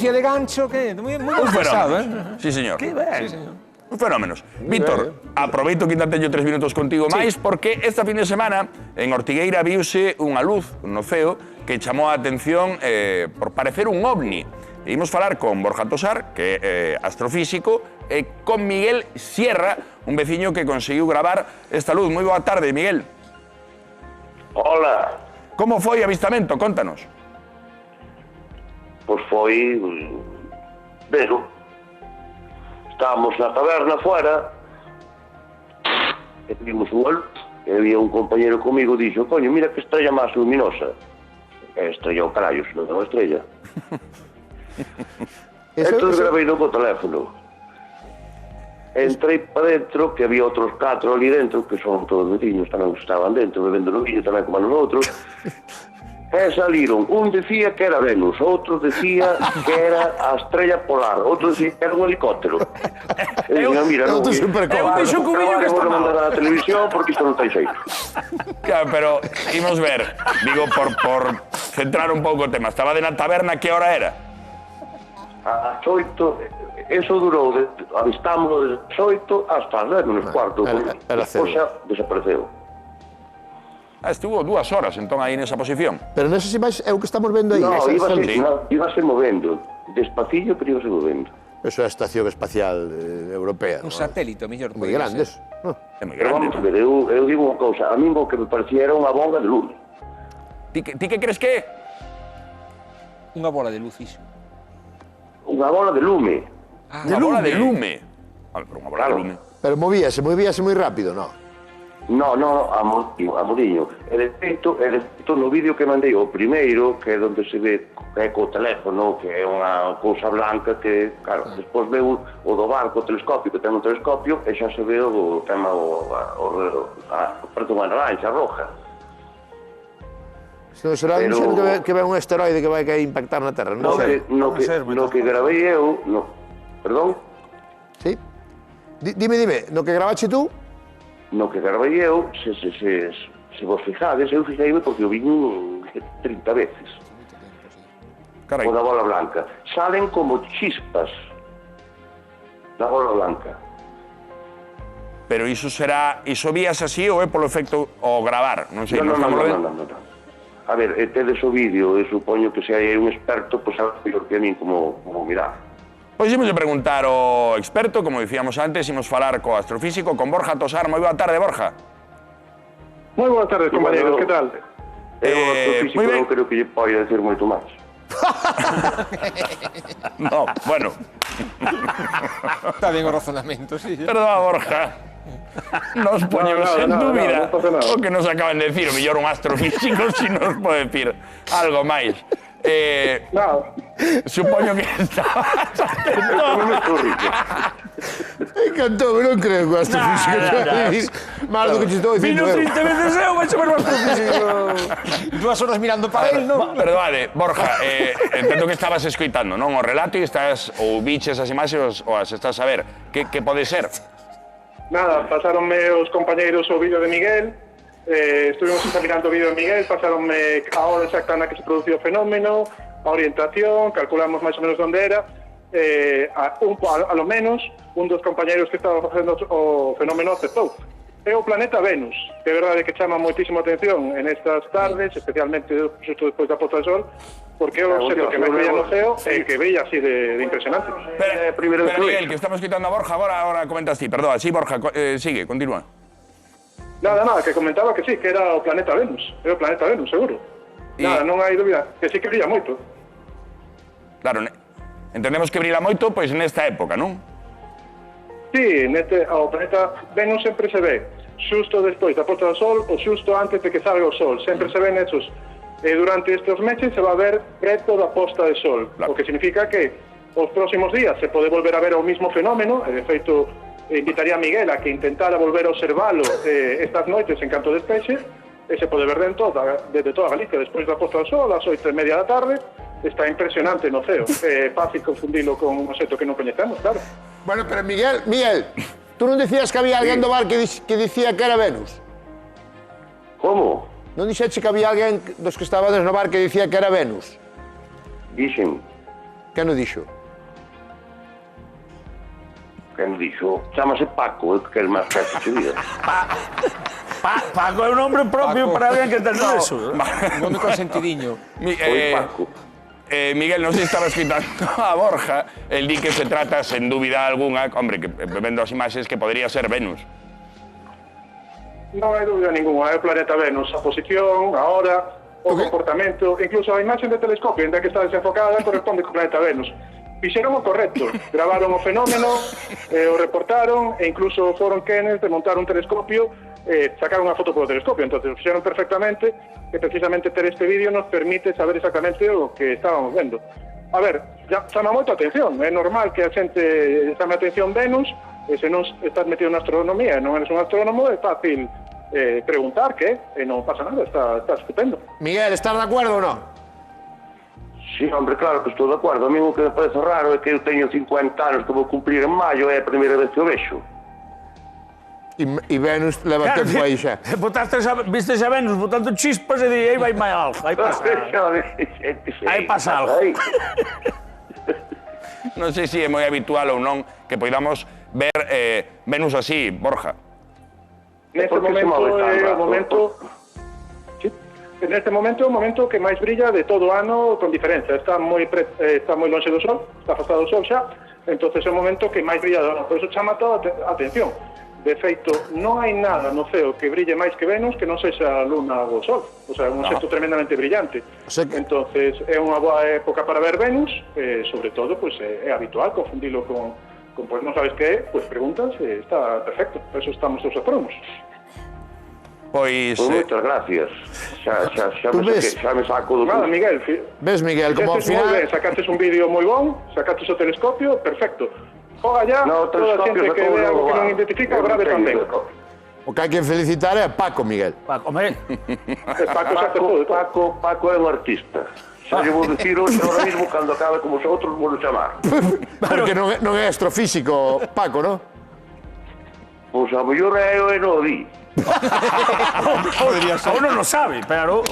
cogía de gancho, que moi Un pasado, fenómeno. Sí, señor. Que ben. Un fenómenos. Víctor, aproveito que ainda teño 3 minutos contigo máis, porque esta fin de semana en Ortigueira viuse unha luz no ceo que chamou a atención por parecer un ovni. E imos falar con Borja Tosar, que é astrofísico, e con Miguel Sierra, un veciño que conseguiu gravar esta luz. Moi boa tarde, Miguel. Hola. Como foi o avistamento? Contanos. Pois foi... Vero. Estábamos na taberna fuera e vimos unha luz e había un compañero comigo e dixo, coño, mira que estrella máis luminosa. E estrella o carallo, se non é unha estrella. Entón gravei no co teléfono. Entrei para dentro, que había outros 4 ali dentro, que son todos vecinos, tamén estaban dentro, bebendo no viño tamén como nos outros. E saliron, un decía que era Venus, outro decía que era a estrella polar, outro decía que era un helicóptero. E dixen, mira, non, vou mandar a televisión porque isto non ten xeito. Claro, pero imos ver, digo, por centrar un pouco o tema, estaba de na taberna, que hora era? As 8, eso durou, avistámoslo desde as 8 hasta as 10 menos cuarto, despois xa desapareceu. Estuvo 2 horas, entón, aí nesa posición. Pero nesas imaxes é o que estamos vendo aí. No, íbase movendo, despacillo, pero íbase movendo. Eso é a Estación Espacial Europea. Un satélite, mellor. Moi grandes. É moi Pero grande. vamos a ver, eu digo unha cousa, a mí o que me parecía era unha bomba de luz. Ti que crees que é? Unha bola de luz, iso. Unha bola de lume. Unha bola de lume. Vale, pero unha bola de lume. Pero movíase moi rápido, non? No, a modiño. E de feito, no vídeo que mandei o primeiro, que é onde se ve que é co teléfono, que é unha cousa blanca que, claro, despois veo o do barco, o telescopio, que ten un telescopio, e xa se ve o tema, a naranxa, a roja. Se non será dixendo que ven un asteroide que vai impactar na Terra, non sei. No que gravei eu, perdón? Sí? Dime, no que gravache tú? No que gravei eu, se vos fijades, eu fixeime porque o vin 30 veces. Carai. O da bola blanca. Salen como chispas da bola blanca. Pero iso vías así ou é polo efecto ao gravar? Non sei, No. A ver, tedes o vídeo, e supoño que se hai un experto, pois sabe mellor que a min como mirar. Pois imos de preguntar ao experto, como dicíamos antes, imos falar co astrofísico, con Borja Tosar. Moi boa tarde, Borja. Moi boas tardes, compañeros, que tal? Eu o astrofísico non creo que lle poida decir moito máis. No, bueno. Está ben o razonamento, sí. Perdón, Borja. Nos poñemos en dúbida o que nos acaban de decir. O mellor un astrofísico si nos pode decir algo máis. Supoño que estabas atento. Encantoume, non creo que o astrofísico máis do que te estou dicindo. Vino 30 veces eu, vai chamar o astrofísico. 2 horas mirando para él, non? Perdóade, Borja, entendo que estabas escoitando, non? O relato e estás, ou biches as imaxes ou as estás a ver. Que pode ser? Nada, pasaronme os compañeiros o vídeo de Miguel, estuvimos examinando o vídeo de Miguel, pasaronme a hora exacta na que se produciu o fenómeno, a orientación, calculamos máis ou menos onde era, a lo menos, un dos compañeiros que estaba facendo o fenómeno aceptou. É o planeta Venus, que é verdade que chama moitísima atención en estas tardes, especialmente xusto despois da posta do sol, porque é o obxecto que máis veía no ceo e que veía así de impresionante. Pero Miguel, que estamos quitando a Borja, agora comentas ti, perdón. Sí, Borja, sigue, continúa. Nada, que comentaba que sí, que era o planeta Venus, era o planeta Venus, seguro. Nada, non hai dúbida, que sí que brilla moito. Claro, entendemos que brilla moito, pois nesta época, non? Sí, o planeta Venus sempre se ve xusto despois da posta do sol ou xusto antes de que salga o sol. Sempre se ven esos. Durante estes meses se va a ver preto da posta de sol, o que significa que os próximos días se pode volver a ver o mismo fenómeno. De feito, invitaría a Miguel a que intentara volver a observalo estas noites en canto despexe, e se pode ver desde toda Galicia despois da posta do sol, ás 8:30 da tarde. Está impresionante no ceo. É fácil confundilo con un obxecto que non coñecemos, claro. Bueno, pero Miguel, tú non dicías que había alguén do bar que dicía que era Venus? Como? Non dixeche que había alguén dos que estabades no bar que dicía que era Venus? Dixen. Que non dixo? Quen dixo? Chámase Paco, é que é máis que se vida. Paco é un nombre propio Paco. para alguén que ten eso. Nome consentidiño. Oi, Paco. Miguel, non sei se estabas citando a Borja, el di que se trata, sen dúbida alguna, hombre, que vendo as imaxes, que podría ser Venus. Non hai dúbida ninguna, é o planeta Venus, a posición, a hora, o comportamento, incluso a imaxe de telescopio, ainda que está desenfocada, corresponde co planeta Venus. Fixeron o correcto, gravaron o fenómeno, o reportaron, e incluso foron quenes de montar un telescopio, sacaron unha foto polo telescopio, entonces o fixeron perfectamente, e precisamente ter este vídeo nos permite saber exactamente o que estábamos vendo. A ver, chama moito a atención, é normal que a xente chame a atención Venus, e se non estás metido na astronomía e non eres un astrónomo, é fácil preguntar que, e non pasa nada, está estupendo. Miguel, estás de acuerdo ou non? Sí, hombre, claro que estou de acordo. A mí o que me parece raro é que eu teño 50 anos que vou cumplir en maio, é a primeira vez que o vexo. E Venus leva tempo aí xa. Vistes a Venus botando chispas e di, aí vai máis algo, aí pasa algo. Aí pasa algo. Non sei se é moi habitual ou non que poidamos ver Venus así, Borja. Neste Por que se momento move tan é o rápido? momento... Sí. Neste momento é o momento que máis brilla de todo o ano con diferenza. Está moi longe do Sol, está afastado do Sol xa, entonces é o momento que máis brilla do ano. Por iso chama toda a atención. De feito, non hai nada no ceo que brille máis que Venus que non sexa a Luna ou o Sol. O sea, é un obxecto tremendamente brillante. O sea que- Entonces, é unha boa época para ver Venus, sobre todo, pues, é habitual confundilo con pues non sabes que é, pues preguntas, está perfecto. Por eso estamos os astrónomos. Pois... Pois moitas gracias. Tú ves? Xa me saco do... Nada, Miguel, Ves, Miguel, como ao fixestes moi final... ben, sacaste un vídeo moi bon, sacaste o telescopio, perfecto. Joga ya, No, toda a xente que ve algo que non identifica, o grave tamén. O que hai que felicitar é a Paco, Miguel. Paco, hombre, Paco xa te todo. Paco é un artista. Xa lle vou dicir hoxe, ahora mismo, cando acabe como os outros, vou chamar. Porque non é astrofísico, Paco, non? Pois a mellor é eu e non o di. uno non sabe, pero...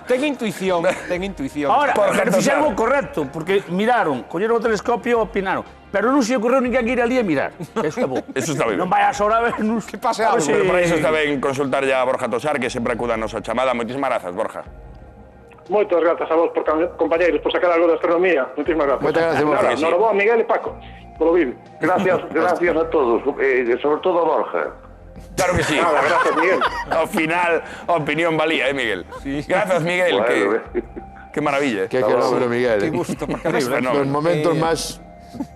Ten intuición, ten intuición. Ahora, Por pero fixeron o correcto, porque miraron, colleron o telescopio e opinaron. Pero non se ocorreu ninguén ir ali a mirar. Eso é bo. Eso está moi ben. Non vayas ahora a Venus. Que pase A ver algo, Pero para iso está ben consultar ya a Borja Tosar, que sempre acuda a nosa chamada. Moitísimas grazas, Borja. Moitas grazas a vos, compañeiros, por sacar algo de astronomía. Moitísimas gracias. Moitas gracias, Borja. Nada, Noraboa, Miguel e Paco, polo vídeo. Gracias a todos, sobre todo a Borja. Claro que sí. Nada, gracias, Miguel. Ao final, a opinión valía, Miguel? Gracias, Miguel. Bueno, Qué maravilla. Que logro, Miguel. Qué gusto, porque Los momentos máis...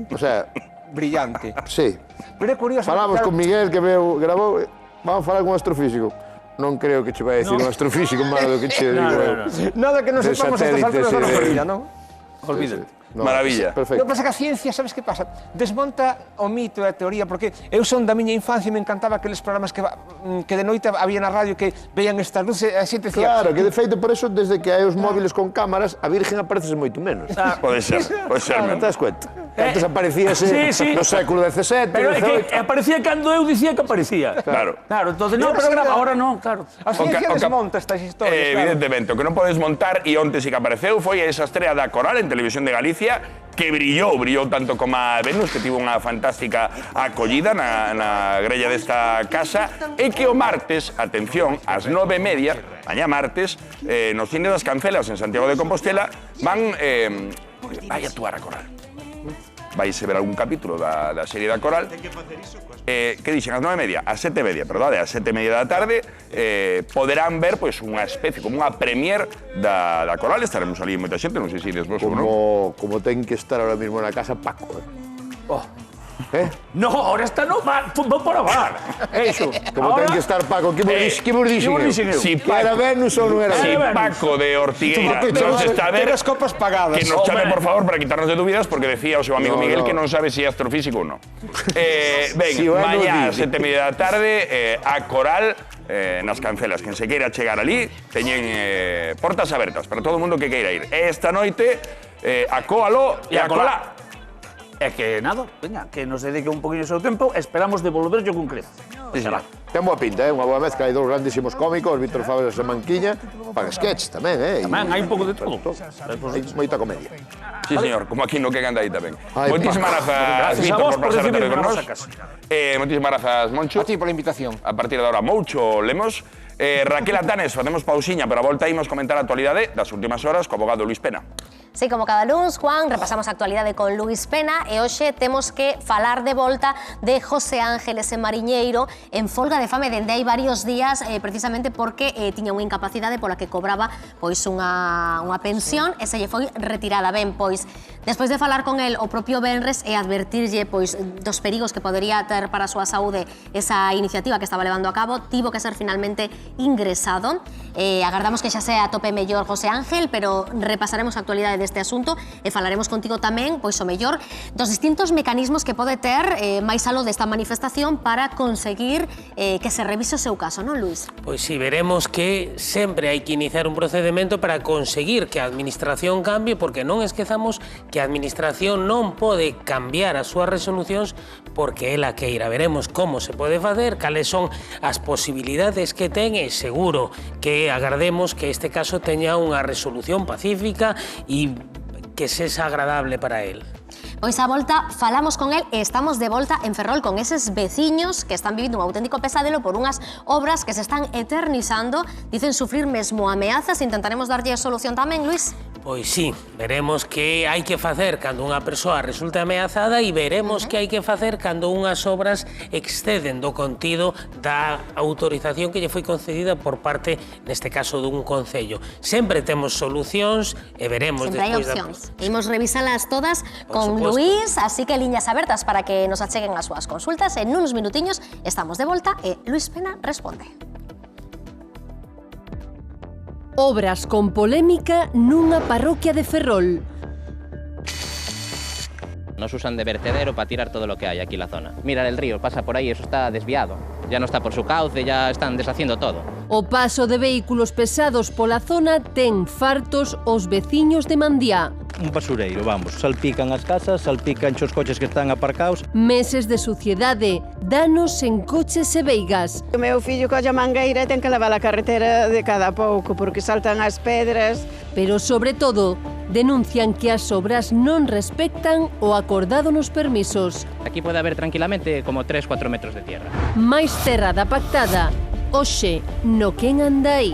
O sea, brillante. sí. Pero é curioso. Falamos claro, con Miguel, que grabou... Vamos a falar con un astrofísico. Non creo que che vai a decir un astrofísico malo do que che digo eu. Nada que non De sepamos a estas satélites alturas da e de- nosa vida, non? Olvídate. No, Maravilla. Lo que Perfecto. pasa é que a ciencia, sabes que pasa? Desmonta o mito e a teoría, porque eu son da miña infancia e me encantaba aqueles programas que de noite había na radio que veían estas luces e a xente decía... Claro, que de feito por eso, desde que hai os móviles con cámaras, a Virgen aparece moito menos. Pode ser, Non te das cuenta? Antes aparecíase sí. no século XVII, Pero é que XVIII... aparecía cando eu dicía que aparecía. Claro. Claro, entonces, no, ahora pero sí, ahora non, claro. A ciencia O ca- desmonta estas historias, claro. Evidentemente, o que non podes montar e onte sí que apareceu foi esa estrela da Coral en Televisión de Galicia que brillou tanto como a Venus, que tivo unha fantástica acollida na grella desta casa, e que o martes, atención, ás 9:30, mañá martes, no Cine das Cancelas en Santiago de Compostela, vai actuar a Coral. Vais ver algún capítulo da serie da Coral. Que dixen, ás 9:30, ás 7:30, perdón, ás 7:30 da tarde, poderán ver pois, unha especie, como unha premier da Coral. Estaremos ali moita xente, non sei se ides vos ou non. Como ten que estar ahora mismo na casa Paco. No, ahora está no bar, vou para o bar. Eso. Como ten que estar Paco, que vos dixen eu? Si Que era Venus ou non era Si Venus? Paco de Ortigueira Paco, nos está a ver, Ten as copas pagadas. que nos chame, por favor, para quitarnos de dúbidas, porque decía o seu amigo No, Miguel no. que non sabe se é astrofísico ou non. Ben, Si o é, non mañá, dice. 7:30 da tarde, a Coral nas Cancelas. Quen se queira chegar ali, teñen portas abertas para todo o mundo que queira ir. Esta noite, acóalo e E a acolá. É que nada, veña, que nos dedique un poquinho o seu tempo, esperamos devolverlle con creces. Sí, Será. señor. Ten boa pinta, unha boa mezcla, hai dous grandísimos cómicos, Víctor Fabres e Manquiña, para sketch tamén, Tamén, hai un pouco de todo. Hai moita comedia. Sí, señor, como aquí no que anda aí tamén. Ai, Moitísimas grazas, Gracias a Víctor, vos por por pasar a tarde recibirme con na nós. nosa casa. Moitísimas grazas, Moncho. A ti pola invitación. A partir de ahora, Moucho Lemos. Raquel Atanes, facemos pausiña, pero a volta imos comentar a actualidade das últimas horas co abogado Luis Pena. Sí, como cada luns, Juan, repasamos a actualidade con Luis Pena e hoxe temos que falar de volta de José Ángel, ese mariñeiro en folga de fame dende hai varios días, precisamente porque tiña unha incapacidade pola que cobraba pois unha pensión e se lle foi retirada. Ben, pois, despois de falar con el o propio Benres e advertirlle pois dos perigos que podería ter para a súa saúde esa iniciativa que estaba levando a cabo, tivo que ser finalmente ingresado. Agardamos que xa sea a tope mellor José Ángel, pero repasaremos a actualidade deste asunto e falaremos contigo tamén, pois o mellor, dos distintos mecanismos que pode ter máis aló desta manifestación para conseguir que se revise o seu caso, non, Luis? Pois si, veremos que sempre hai que iniciar un procedimento para conseguir que a administración cambie, porque non esquezamos que a administración non pode cambiar as súas resolucións porque ela queira. Veremos como se pode facer, cales son as posibilidades que ten e seguro que agardemos que este caso teña unha resolución pacífica e que sexa agradable para él. Pois a volta falamos con el e estamos de volta en Ferrol con eses veciños que están vivindo un auténtico pesadelo por unhas obras que se están eternizando, dicen sufrir mesmo ameazas, intentaremos darlle a solución tamén, Luis. Pois sí, veremos que hai que facer cando unha persoa resulta ameazada e veremos que hai que facer cando unhas obras exceden do contido da autorización que lle foi concedida por parte, neste caso, dun concello. Sempre temos solucións e veremos Sempre hai despois opcións. Imos revisalas todas con supuesto. Luis, así que liñas abertas para que nos acheguen as súas consultas. En unos minutiños estamos de volta e Luis Pena responde. Obras con polémica nunha parroquia de Ferrol. Nos usan de vertedero para tirar todo lo que hay aquí en la zona. Mira el río, pasa por ahí, eso está desviado. Ya no está por su cauce, ya están deshaciendo todo. O paso de vehículos pesados pola zona ten fartos os veciños de Mandiá. Un basureiro, vamos, salpican as casas, salpican os coches que están aparcados. Meses de suciedade, danos en coches e veigas. O meu fillo colla mangueira e ten que levar a carretera de cada pouco porque saltan as pedras. Pero sobre todo, denuncian que as obras non respectan o acordado nos permisos. Aquí puede haber tranquilamente como 3-4 metros de tierra. Máis terra da pactada, hoxe no Quen anda aí.